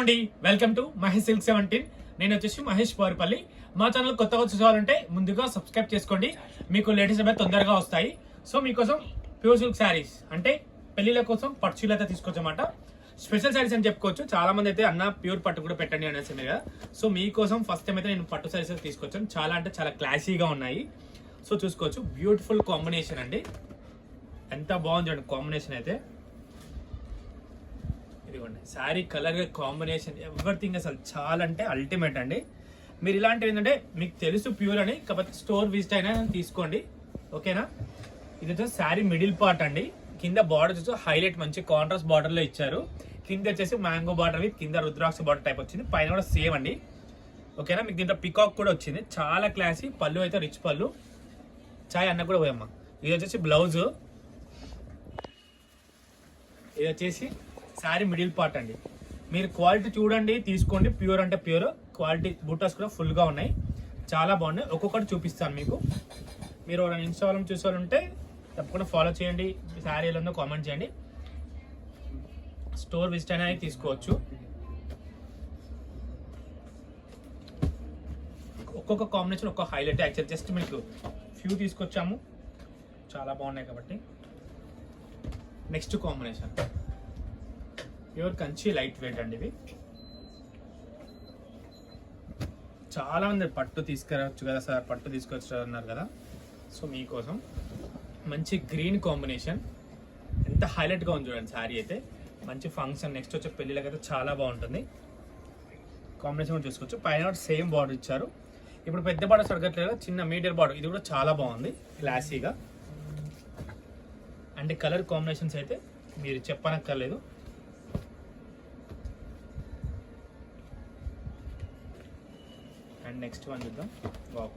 అండి, welcome to Mahesh silk 17. నేను వచ్చేసి మహేష్ పోరుపల్లి. మా ఛానల్ కొత్తగా చూసుకోవాలంటే ముందుగా సబ్స్క్రైబ్ చేసుకోండి, మీకు లేటెస్ట్ అప్డేట్ తొందరగా వస్తాయి. సో మీకోసం ప్యూర్ సిల్క్ శారీస్ అంటే పెళ్లిళ్ళ కోసం పట్టు చీరలు అయితే తీసుకొచ్చమాట. స్పెషల్ శారీస్ అని చెప్పుకోవచ్చు. చాలా మంది అయితే అన్న ప్యూర్ పట్టు కూడా పెట్టండి అనేసి కదా. సో మీకోసం ఫస్ట్ టైం అయితే నేను పట్టు శారీస్ అయితే తీసుకొచ్చాను. చాలా అంటే చాలా క్లాసీగా ఉన్నాయి. సో చూసుకోవచ్చు, బ్యూటిఫుల్ కాంబినేషన్ అండి. ఎంత బాగుంది చూడండి కాంబినేషన్ అయితే. ఇదిగోండి శారీ కలర్ కాంబినేషన్ ఎవ్రీథింగ్ అసలు చాలా అంటే అల్టిమేట్ అండి. మీరు ఇలాంటివి ఏంటంటే మీకు తెలుసు ప్యూర్ అని, కాకపోతే స్టోర్ విజిట్ అయినా తీసుకోండి, ఓకేనా. ఇది వచ్చేసి శారీ మిడిల్ పార్ట్ అండి. కింద బార్డర్ వచ్చి హైలైట్ మంచి కాంట్రాస్ట్ బార్డర్ లో ఇచ్చారు. కింద వచ్చేసి మ్యాంగో బార్డర్ విత్ కింద రుద్రాక్ష బార్డర్ టైప్ వచ్చింది. పైన కూడా సేమ్ అండి, ఓకేనా. మీకు దీంట్లో పికాక్ కూడా వచ్చింది, చాలా క్లాసీ. పళ్ళు అయితే రిచ్ పళ్ళు. చాయ్ అన్న కూడా పోయమ్మా. ఇది వచ్చేసి బ్లౌజ్. ఇది వచ్చేసి శారీ మిడిల్ పార్ట్ అండి. మీరు క్వాలిటీ చూడండి, తీసుకోండి. ప్యూర్ అంటే ప్యూర్ క్వాలిటీ. బూటాస్ కూడా ఫుల్గా ఉన్నాయి, చాలా బాగున్నాయి. ఒక్కొక్కటి చూపిస్తాను మీకు. మీరు ఇన్స్టాగ్రామ్ చూసుకోవాలంటే తప్పకుండా ఫాలో చేయండి. శారీ ఎలా ఉందో కామెంట్ చేయండి. స్టోర్ విజిట్ అయినా తీసుకోవచ్చు. ఒక్కొక్క కాంబినేషన్ ఒక్కొక్క హైలైట్. యాక్చువల్ జస్ట్ మీకు ఫ్యూ తీసుకొచ్చాము, చాలా బాగున్నాయి కాబట్టి. Next combination pure Kanchi light weight అండి. ఇవి చాలా మంది పట్టు తీసుకురావచ్చు కదా సార్, పట్టు తీసుకొచ్చు అన్నారు కదా. సో మీకోసం మంచి గ్రీన్ కాంబినేషన్, ఎంత హైలైట్గా ఉంది చూడండి శారీ అయితే. మంచి ఫంక్షన్ నెక్స్ట్ వచ్చే పెళ్ళిళ్ళకి అయితే చాలా బాగుంటుంది. కాంబినేషన్ కూడా చూసుకోవచ్చు. పైన సేమ్ బార్డర్ ఇచ్చారు. ఇప్పుడు పెద్ద బార్డర్ సడగట్లేదు, చిన్న మీడియం బార్డర్. ఇది కూడా చాలా బాగుంది, క్లాసీగా. అంటే కలర్ కాంబినేషన్స్ అయితే మీరు చెప్పనక్కర్లేదు. అండ్ నెక్స్ట్ వన్ చూద్దాం. వావ్,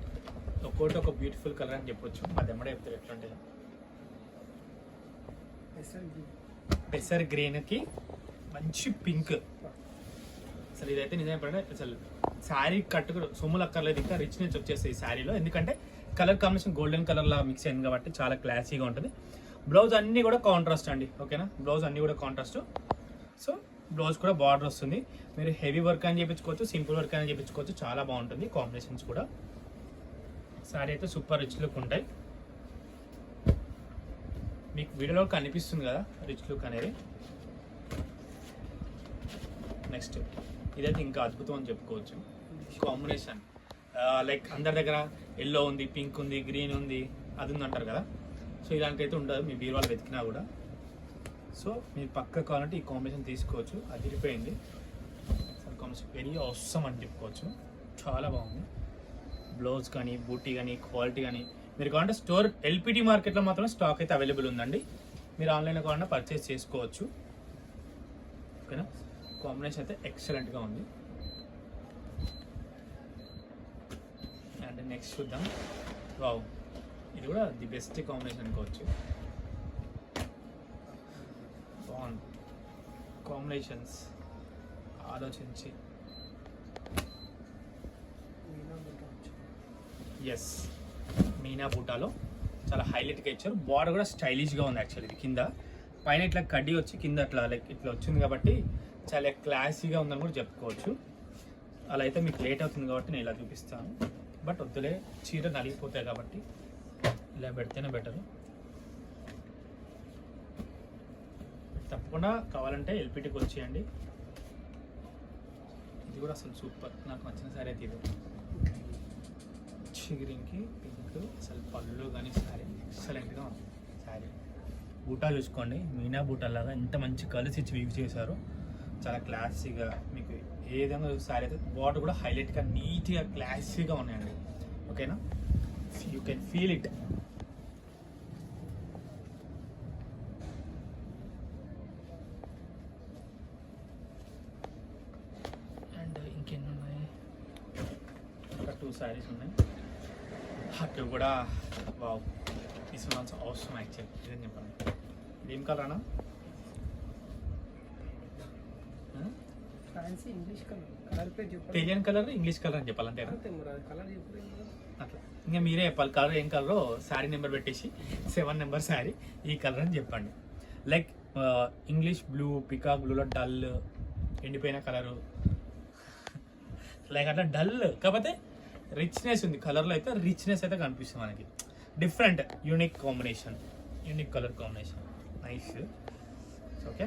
ఒక్కోటి ఒక బ్యూటిఫుల్ కలర్ అని చెప్పొచ్చు. అది ఎమ్మడే చెప్తారు ఎట్లుంటే. పెసర్ గ్రీన్కి మంచి పింక్. అసలు ఇదైతే నిజం చెప్పండి, అసలు శారీ కట్టుకు సొమ్ములు అక్కర్లేదు, ఇంకా రిచ్నెస్ వచ్చేస్తుంది ఈ శారీలో. ఎందుకంటే కలర్ కాంబినేషన్ గోల్డెన్ కలర్ లా మిక్స్ అయింది కాబట్టి చాలా క్లాసీగా ఉంటుంది. బ్లౌజ్ అన్నీ కూడా కాంట్రాస్ట్ అండి, ఓకేనా. బ్లౌజ్ అన్నీ కూడా కాంట్రాస్ట్. సో బ్లౌజ్ కూడా బార్డర్ వస్తుంది. మీరు హెవీ వర్క్ అని చేయించుకోవచ్చు, సింపుల్ వర్క్ అని చేయించుకోవచ్చు, చాలా బాగుంటుంది. కాంబినేషన్స్ కూడా శారీ అయితే సూపర్ రిచ్ లుక్ ఉంటాయి. మీకు వీడియోలో కనిపిస్తుంది కదా రిచ్ లుక్ అనేది. నెక్స్ట్ ఇదైతే ఇంకా అద్భుతం అని చెప్పుకోవచ్చు. కాంబినేషన్ లైక్ అందరి దగ్గర ఎల్లో ఉంది, పింక్ ఉంది, గ్రీన్ ఉంది, అది ఉంది అంటారు కదా. సో ఇలాంటికైతే ఉండదు మీ బీరువాళ్ళు వెతికినా కూడా. సో మీరు పక్క కావాలంటే ఈ కాంబినేషన్ తీసుకోవచ్చు. అదిరిపోయింది కాంబినేషన్, వెరీ అవసరం అని చెప్పుకోవచ్చు. చాలా బాగుంది. బ్లౌజ్ కానీ బూటీ కానీ క్వాలిటీ కానీ మీరు కావాలంటే స్టోర్ ఎల్పిటి మార్కెట్లో మాత్రం స్టాక్ అయితే అవైలబుల్ ఉందండి. మీరు ఆన్లైన్లో కావాలన్నా పర్చేస్ చేసుకోవచ్చు, ఓకేనా. కాంబినేషన్ అయితే ఎక్సలెంట్గా ఉంది. అండ్ నెక్స్ట్ చూద్దాం. వావ్, ఇది కూడా ది బెస్ట్ కాంబినేషన్ అనుకోవచ్చు. బాగుంది కాంబినేషన్స్. ఆలోచించి ఎస్, మీనా బూటాలో చాలా హైలైట్గా ఇచ్చారు. బార్డర్ కూడా స్టైలిష్గా ఉంది యాక్చువల్లీ. ఇది కింద పైన ఇట్లా కడ్డీ వచ్చి కింద అట్లా లైక్ ఇట్లా వచ్చింది కాబట్టి చాలా క్లాసీగా ఉందని కూడా చెప్పుకోవచ్చు. అలా అయితే మీకు లేట్ అవుతుంది కాబట్టి నేను ఇలా చూపిస్తాను. బట్ వద్దులే, చీర నలిగిపోతాయి కాబట్టి ఇలా పెడితేనే బెటర్. తప్పకుండా కావాలంటే ఎల్పిటికి వచ్చేయండి. ఇది కూడా అసలు సూపర్, నాకు నచ్చిన సారీ అయితే ఇది. గ్రీన్కి పింక్, అసలు పళ్ళు కానీ శారీ ఎక్సలెంట్గా ఉంది. శారీ బూటా చూసుకోండి, మీనా బూటా లాగా ఎంత మంచి కలర్స్ ఇచ్చి వీవ్ చేశారు. చాలా క్లాసీగా మీకు ఏ విధంగా శారీ అయితే. బార్డర్ కూడా హైలైట్గా నీట్గా క్లాసీగా ఉన్నాయండి, ఓకేనా. You can feel it. And ఇంకెన్ని ఉన్నాయి, ఇంకా 2 శారీస్ ఉన్నాయి. అట్లు కూడా వావ్, తీసుకున్నాల్సి అవసరం యాక్చువల్లీ. ఇదేం చెప్పండి, ఏం కలర్ అన్నా? తెలియని కలర్ ఇంగ్లీష్ కలర్ అని చెప్పాలి అంతేనా? అట్లా ఇంకా మీరే చెప్పాలి కలర్ ఏం కలరో. శారీ నెంబర్ పెట్టేసి 7 నెంబర్ శారీ ఈ కలర్ అని చెప్పండి. లైక్ ఇంగ్లీష్ బ్లూ, పికాక్ బ్లూలో డల్, ఎండిపోయిన కలరు లైక్ అట్లా డల్, కాకపోతే రిచ్నెస్ ఉంది కలర్లో, అయితే రిచ్నెస్ అయితే కనిపిస్తుంది మనకి. Different unique combination, unique colour combination, nice. Okay,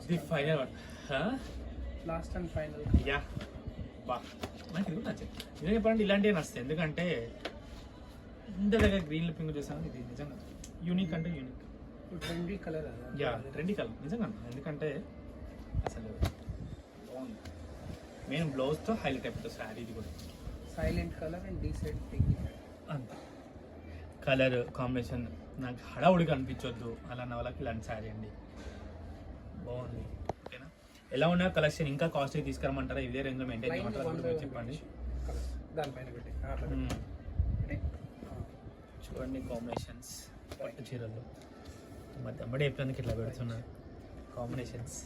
the final one, last and final. యా బా, నాకు ఇది నచ్చింది. నిజంగా చెప్పాలంటే ఇలాంటివి నచ్చుతాయి, ఎందుకంటే ఇంత దగ్గర గ్రీన్ పింక్ చూసాను, ఇది నిజంగా యూనిక్ అంటే unique. Trendy colour. Yeah trendy colour నిజంగా, ఎందుకంటే అసలు బాగుంది. మెయిన్ బ్లౌజ్తో హైలైట్ అయిపోతుంది శారీ. ఇది కూడా silent colour and decent pink. అంతే కలర్ కాంబినేషన్ నాకు హడావుడిగా అనిపించొద్దు అలా అన్న వాళ్ళకి ఇలాంటి శారీ అండి, బాగుంది. ఓకేనా, ఎలా ఉన్నా కలెక్షన్ ఇంకా కాస్ట్లీ తీసుకురమ్మంటారా, ఇదే రేంజ్లో మెయింటైన్ చేయమంటారా చెప్పండి. దానిపైన పెట్టి చూడండి కాంబినేషన్స్, పట్టు చీరలు మధ్య అమ్మడే ఎప్పుడందుకు ఇట్లా పెడుతున్నా కాంబినేషన్స్.